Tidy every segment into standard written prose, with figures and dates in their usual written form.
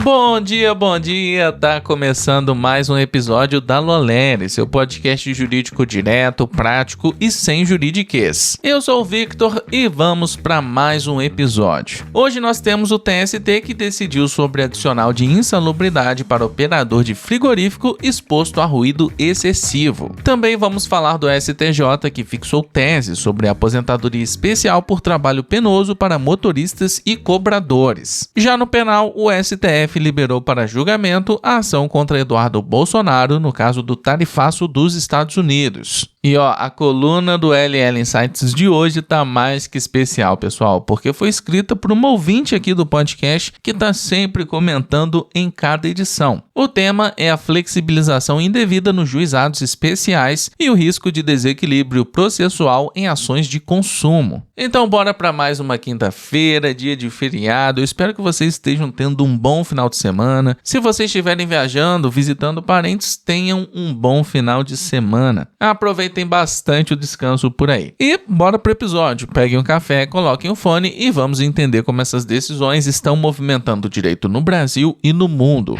Bom dia, tá começando mais um episódio da Lolere, seu podcast jurídico direto, prático e sem juridiquês. Eu sou o Victor e vamos para mais um episódio. Hoje nós temos o TST que decidiu sobre adicional de insalubridade para operador de frigorífico exposto a ruído excessivo. Também vamos falar do STJ que fixou tese sobre aposentadoria especial por trabalho penoso para motoristas e cobradores. Já no penal, o STF liberou para julgamento a ação contra Eduardo Bolsonaro no caso do tarifaço dos Estados Unidos. E a coluna do LL Insights de hoje tá mais que especial, pessoal, porque foi escrita por uma ouvinte aqui do podcast que tá sempre comentando em cada edição. O tema é a flexibilização indevida nos juizados especiais e o risco de desequilíbrio processual em ações de consumo. Então bora para mais uma quinta-feira, dia de feriado. Eu espero que vocês estejam tendo um bom final de semana. Se vocês estiverem viajando, visitando parentes, tenham um bom final de semana. Aproveitem bastante o descanso por aí. E bora pro episódio. Peguem um café, coloquem o fone e vamos entender como essas decisões estão movimentando o direito no Brasil e no mundo.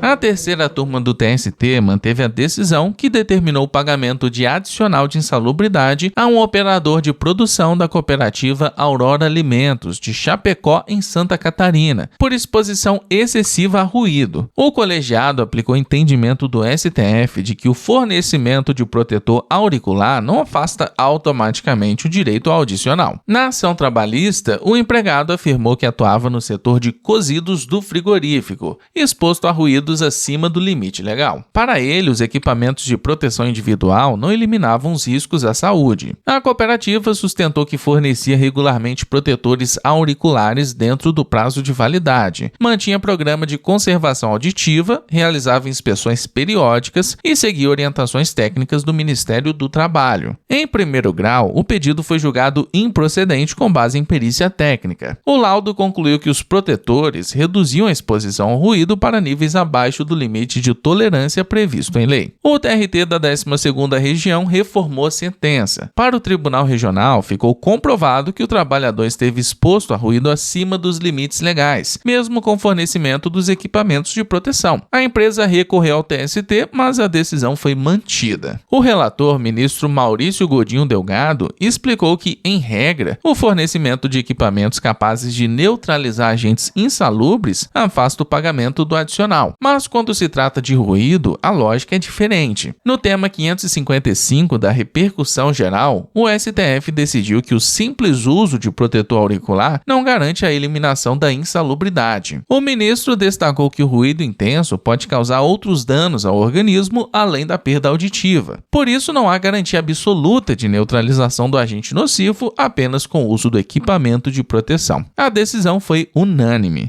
A terceira turma do TST manteve a decisão que determinou o pagamento de adicional de insalubridade a um operador de produção da cooperativa Aurora Alimentos, de Chapecó, em Santa Catarina, por exposição excessiva a ruído. O colegiado aplicou entendimento do STF de que o fornecimento de protetor auricular não afasta automaticamente o direito ao adicional. Na ação trabalhista, o empregado afirmou que atuava no setor de cozidos do frigorífico, exposto a ruído acima do limite legal. Para ele, os equipamentos de proteção individual não eliminavam os riscos à saúde. A cooperativa sustentou que fornecia regularmente protetores auriculares dentro do prazo de validade, mantinha programa de conservação auditiva, realizava inspeções periódicas e seguia orientações técnicas do Ministério do Trabalho. Em primeiro grau, o pedido foi julgado improcedente com base em perícia técnica. O laudo concluiu que os protetores reduziam a exposição ao ruído para níveis abaixo do limite de tolerância previsto em lei. O TRT da 12ª Região reformou a sentença. Para o Tribunal Regional, ficou comprovado que o trabalhador esteve exposto a ruído acima dos limites legais, mesmo com fornecimento dos equipamentos de proteção. A empresa recorreu ao TST, mas a decisão foi mantida. O relator, ministro Maurício Godinho Delgado, explicou que, em regra, o fornecimento de equipamentos capazes de neutralizar agentes insalubres afasta o pagamento do adicional. Mas quando se trata de ruído, a lógica é diferente. No tema 555 da repercussão geral, o STF decidiu que o simples uso de protetor auricular não garante a eliminação da insalubridade. O ministro destacou que o ruído intenso pode causar outros danos ao organismo além da perda auditiva. Por isso, não há garantia absoluta de neutralização do agente nocivo apenas com o uso do equipamento de proteção. A decisão foi unânime.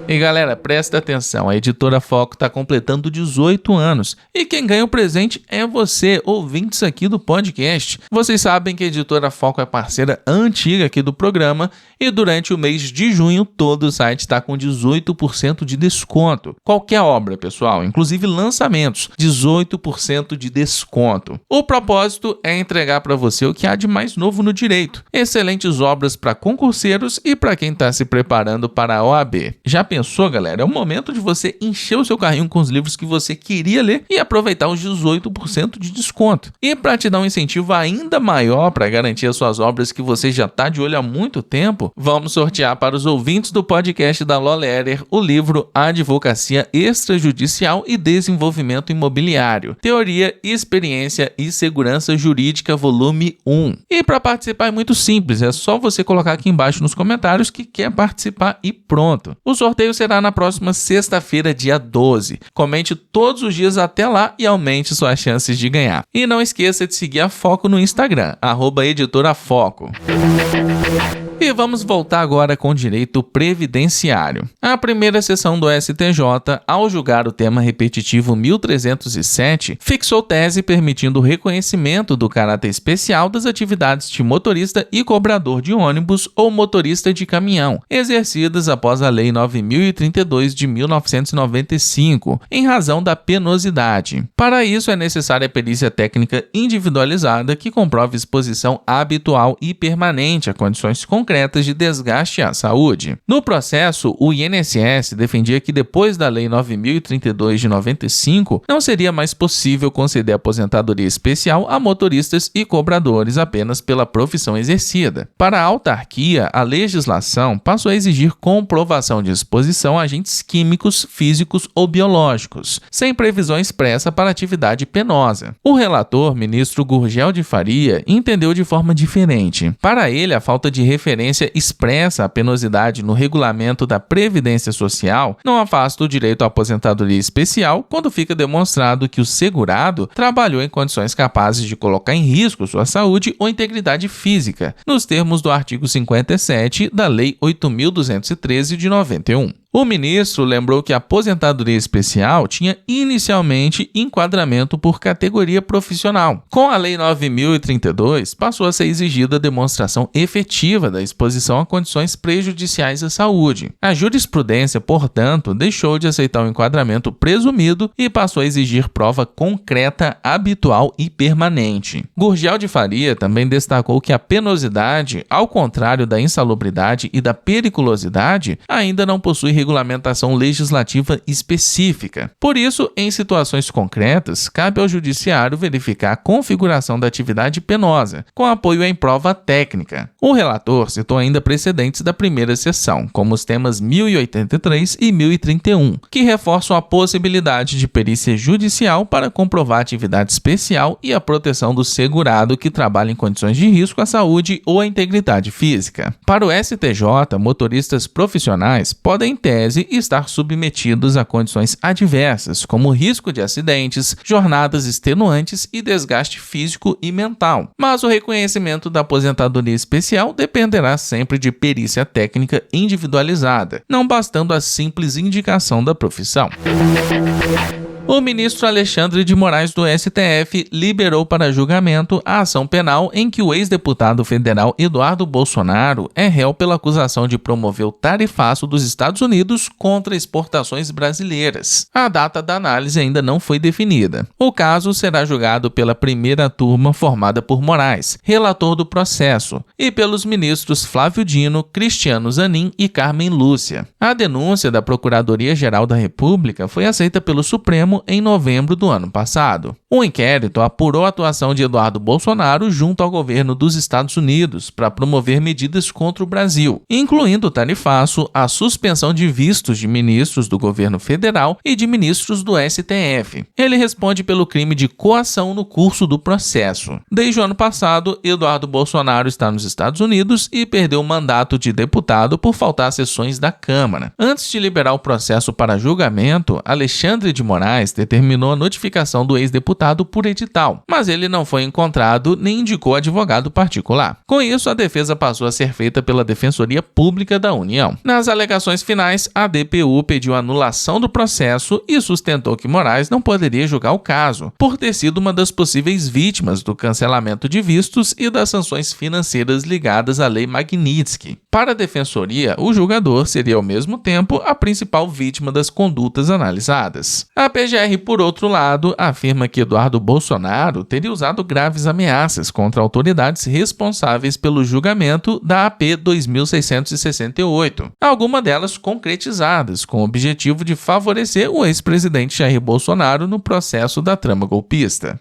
E galera, presta atenção, a Editora Foco está completando 18 anos e quem ganha o presente é você, ouvintes aqui do podcast. Vocês sabem que a Editora Foco é parceira antiga aqui do programa e durante o mês de junho todo o site está com 18% de desconto. Qualquer obra, pessoal, inclusive lançamentos, 18% de desconto. O propósito é entregar para você o que há de mais novo no direito. Excelentes obras para concurseiros e para quem está se preparando para a OAB. Já pensou, galera? É o momento de você encher o seu carrinho com os livros que você queria ler e aproveitar os 18% de desconto. E para te dar um incentivo ainda maior para garantir as suas obras que você já está de olho há muito tempo, vamos sortear para os ouvintes do podcast da Lolere o livro Advocacia Extrajudicial e Desenvolvimento Imobiliário, Teoria, Experiência e Segurança Jurídica, volume 1. E para participar é muito simples, é só você colocar aqui embaixo nos comentários que quer participar e pronto. O sorteio será na próxima sexta-feira, dia 12. Comente todos os dias até lá e aumente suas chances de ganhar. E não esqueça de seguir a Foco no Instagram, @editorafoco. E vamos voltar agora com o direito previdenciário. A primeira sessão do STJ, ao julgar o tema repetitivo 1307, fixou tese permitindo o reconhecimento do caráter especial das atividades de motorista e cobrador de ônibus ou motorista de caminhão, exercidas após a Lei 9.032 de 1995, em razão da penosidade. Para isso, é necessária a perícia técnica individualizada que comprove exposição habitual e permanente a condições concretas concretas de desgaste à saúde. No processo, o INSS defendia que depois da Lei 9.032 de 95, não seria mais possível conceder aposentadoria especial a motoristas e cobradores apenas pela profissão exercida. Para a autarquia, a legislação passou a exigir comprovação de exposição a agentes químicos, físicos ou biológicos, sem previsão expressa para atividade penosa. O relator, ministro Gurgel de Faria, entendeu de forma diferente. Para ele, a falta de referência expressa à penosidade no regulamento da Previdência Social não afasta o direito à aposentadoria especial quando fica demonstrado que o segurado trabalhou em condições capazes de colocar em risco sua saúde ou integridade física, nos termos do artigo 57 da Lei 8.213 de 91. O ministro lembrou que a aposentadoria especial tinha inicialmente enquadramento por categoria profissional. Com a Lei 9.032, passou a ser exigida a demonstração efetiva da exposição a condições prejudiciais à saúde. A jurisprudência, portanto, deixou de aceitar o enquadramento presumido e passou a exigir prova concreta, habitual e permanente. Gurgel de Faria também destacou que a penosidade, ao contrário da insalubridade e da periculosidade, ainda não possui regulamentação legislativa específica. Por isso, em situações concretas, cabe ao judiciário verificar a configuração da atividade penosa, com apoio em prova técnica. O relator citou ainda precedentes da primeira sessão, como os temas 1083 e 1031, que reforçam a possibilidade de perícia judicial para comprovar a atividade especial e a proteção do segurado que trabalha em condições de risco à saúde ou à integridade física. Para o STJ, motoristas profissionais podem tese estar submetidos a condições adversas, como risco de acidentes, jornadas extenuantes e desgaste físico e mental. Mas o reconhecimento da aposentadoria especial dependerá sempre de perícia técnica individualizada, não bastando a simples indicação da profissão. O ministro Alexandre de Moraes do STF liberou para julgamento a ação penal em que o ex-deputado federal Eduardo Bolsonaro é réu pela acusação de promover o tarifaço dos Estados Unidos contra exportações brasileiras. A data da análise ainda não foi definida. O caso será julgado pela primeira turma formada por Moraes, relator do processo, e pelos ministros Flávio Dino, Cristiano Zanin e Carmen Lúcia. A denúncia da Procuradoria-Geral da República foi aceita pelo Supremo em novembro do ano passado. O inquérito apurou a atuação de Eduardo Bolsonaro junto ao governo dos Estados Unidos para promover medidas contra o Brasil, incluindo o tarifaço, a suspensão de vistos de ministros do governo federal e de ministros do STF. Ele responde pelo crime de coação no curso do processo. Desde o ano passado, Eduardo Bolsonaro está nos Estados Unidos e perdeu o mandato de deputado por faltar às sessões da Câmara. Antes de liberar o processo para julgamento, Alexandre de Moraes determinou a notificação do ex-deputado por edital, mas ele não foi encontrado nem indicou advogado particular. Com isso, a defesa passou a ser feita pela Defensoria Pública da União. Nas alegações finais, a DPU pediu anulação do processo e sustentou que Moraes não poderia julgar o caso, por ter sido uma das possíveis vítimas do cancelamento de vistos e das sanções financeiras ligadas à Lei Magnitsky. Para a Defensoria, o julgador seria ao mesmo tempo a principal vítima das condutas analisadas. A PGR, por outro lado, afirma que Eduardo Bolsonaro teria usado graves ameaças contra autoridades responsáveis pelo julgamento da AP 2668, algumas delas concretizadas com o objetivo de favorecer o ex-presidente Jair Bolsonaro no processo da trama golpista.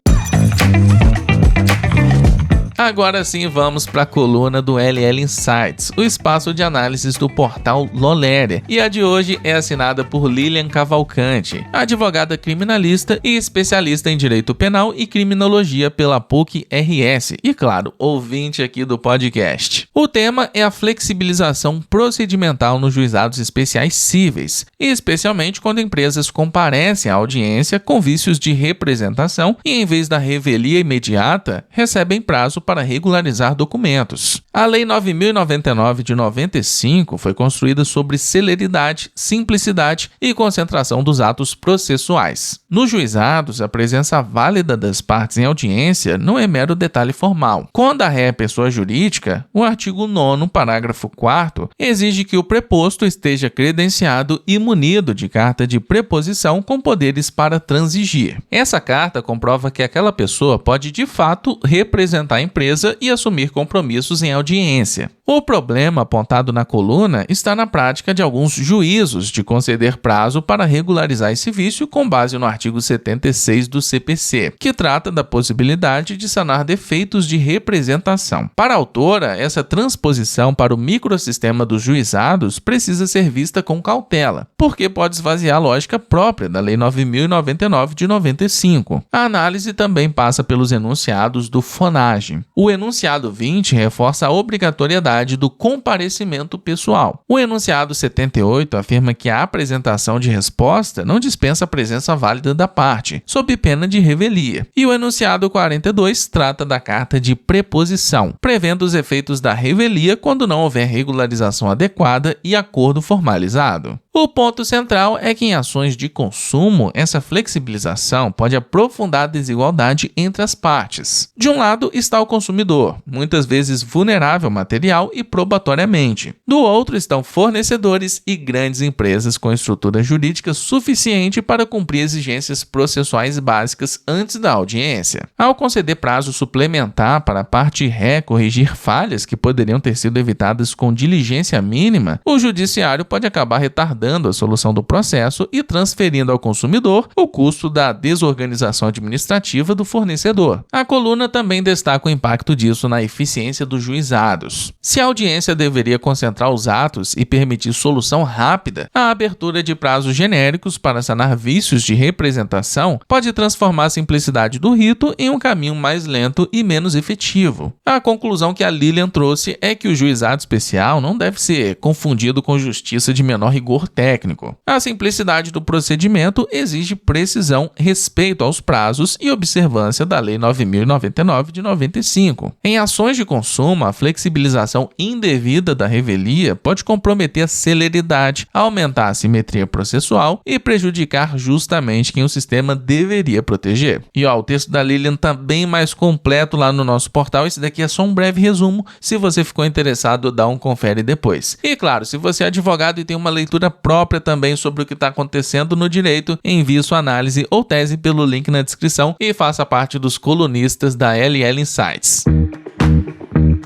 Agora sim, vamos para a coluna do LL Insights, o espaço de análises do portal Loléria, e a de hoje é assinada por Lilian Cavalcante, advogada criminalista e especialista em direito penal e criminologia pela PUC-RS e, claro, ouvinte aqui do podcast. O tema é a flexibilização procedimental nos juizados especiais cíveis, especialmente quando empresas comparecem à audiência com vícios de representação e, em vez da revelia imediata, recebem prazo para regularizar documentos. A Lei 9.099 de 95 foi construída sobre celeridade, simplicidade e concentração dos atos processuais. Nos juizados, a presença válida das partes em audiência não é mero detalhe formal. Quando a ré é pessoa jurídica, o artigo 9º, parágrafo 4º, exige que o preposto esteja credenciado e munido de carta de preposição com poderes para transigir. Essa carta comprova que aquela pessoa pode, de fato, representar a empresa empresa e assumir compromissos em audiência. O problema apontado na coluna está na prática de alguns juízos de conceder prazo para regularizar esse vício com base no artigo 76 do CPC, que trata da possibilidade de sanar defeitos de representação. Para a autora, essa transposição para o microsistema dos juizados precisa ser vista com cautela, porque pode esvaziar a lógica própria da Lei 9.099 de 95. A análise também passa pelos enunciados do FONAGE. O enunciado 20 reforça a obrigatoriedade do comparecimento pessoal. O enunciado 78 afirma que a apresentação de resposta não dispensa a presença válida da parte, sob pena de revelia. E o enunciado 42 trata da carta de preposição, prevendo os efeitos da revelia quando não houver regularização adequada e acordo formalizado. O ponto central é que em ações de consumo, essa flexibilização pode aprofundar a desigualdade entre as partes. De um lado está o consumidor, muitas vezes vulnerável material e probatoriamente. Do outro estão fornecedores e grandes empresas com estrutura jurídica suficiente para cumprir exigências processuais básicas antes da audiência. Ao conceder prazo suplementar para a parte ré corrigir falhas que poderiam ter sido evitadas com diligência mínima, o judiciário pode acabar retardando a solução do processo e transferindo ao consumidor o custo da desorganização administrativa do fornecedor. A coluna também destaca o impacto disso na eficiência dos juizados. Se a audiência deveria concentrar os atos e permitir solução rápida, a abertura de prazos genéricos para sanar vícios de representação pode transformar a simplicidade do rito em um caminho mais lento e menos efetivo. A conclusão que a Lilian trouxe é que o juizado especial não deve ser confundido com justiça de menor rigor técnico. A simplicidade do procedimento exige precisão, respeito aos prazos e observância da Lei 9.099 de 95. Em ações de consumo, a flexibilização indevida da revelia pode comprometer a celeridade, aumentar a simetria processual e prejudicar justamente quem o sistema deveria proteger. E o texto da Lilian está bem mais completo lá no nosso portal. Esse daqui é só um breve resumo. Se você ficou interessado, dá um confere depois. E claro, se você é advogado e tem uma leitura própria também sobre o que está acontecendo no direito, envie sua análise ou tese pelo link na descrição e faça parte dos colunistas da LL Insights.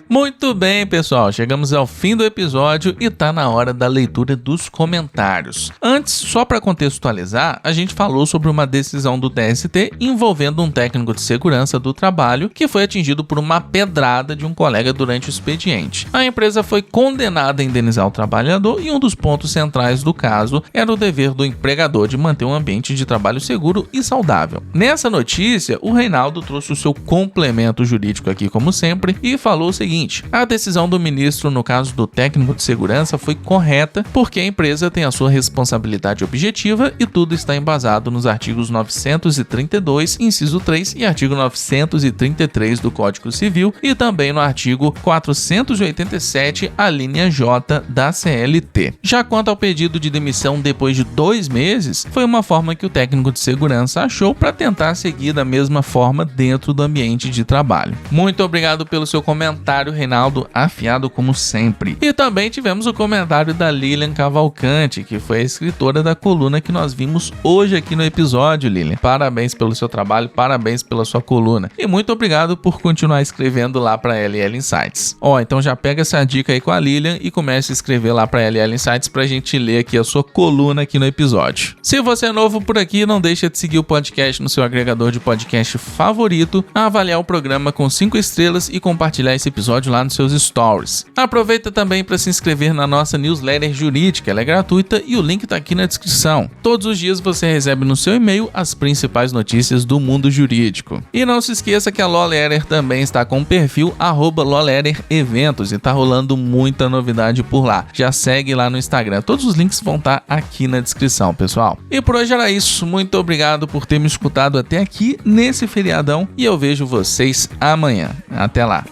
Muito bem, pessoal, chegamos ao fim do episódio e tá na hora da leitura dos comentários. Antes, só para contextualizar, a gente falou sobre uma decisão do TST envolvendo um técnico de segurança do trabalho que foi atingido por uma pedrada de um colega durante o expediente. A empresa foi condenada a indenizar o trabalhador e um dos pontos centrais do caso era o dever do empregador de manter um ambiente de trabalho seguro e saudável. Nessa notícia, o Reinaldo trouxe o seu complemento jurídico aqui como sempre e falou o seguinte: a decisão do ministro no caso do técnico de segurança foi correta porque a empresa tem a sua responsabilidade objetiva e tudo está embasado nos artigos 932, inciso 3 e artigo 933 do Código Civil e também no artigo 487, a linha J da CLT. Já quanto ao pedido de demissão depois de 2 meses, foi uma forma que o técnico de segurança achou para tentar seguir da mesma forma dentro do ambiente de trabalho. Muito obrigado pelo seu comentário, Reinaldo, afiado como sempre. E também tivemos o comentário da Lilian Cavalcante, que foi a escritora da coluna que nós vimos hoje aqui no episódio. Lilian, parabéns pelo seu trabalho, parabéns pela sua coluna e muito obrigado por continuar escrevendo lá para LL Insights. Então já pega essa dica aí com a Lilian e comece a escrever lá para LL Insights pra gente ler aqui a sua coluna aqui no episódio. Se você é novo por aqui, não deixa de seguir o podcast no seu agregador de podcast favorito, avaliar o programa com 5 estrelas e compartilhar esse episódio lá nos seus stories. Aproveita também para se inscrever na nossa newsletter jurídica, ela é gratuita e o link está aqui na descrição. Todos os dias você recebe no seu e-mail as principais notícias do mundo jurídico. E não se esqueça que a LawLetter também está com o perfil @LawLetterEventos e tá rolando muita novidade por lá. Já segue lá no Instagram, todos os links vão estar aqui na descrição, pessoal. E por hoje era isso, muito obrigado por ter me escutado até aqui nesse feriadão e eu vejo vocês amanhã. Até lá!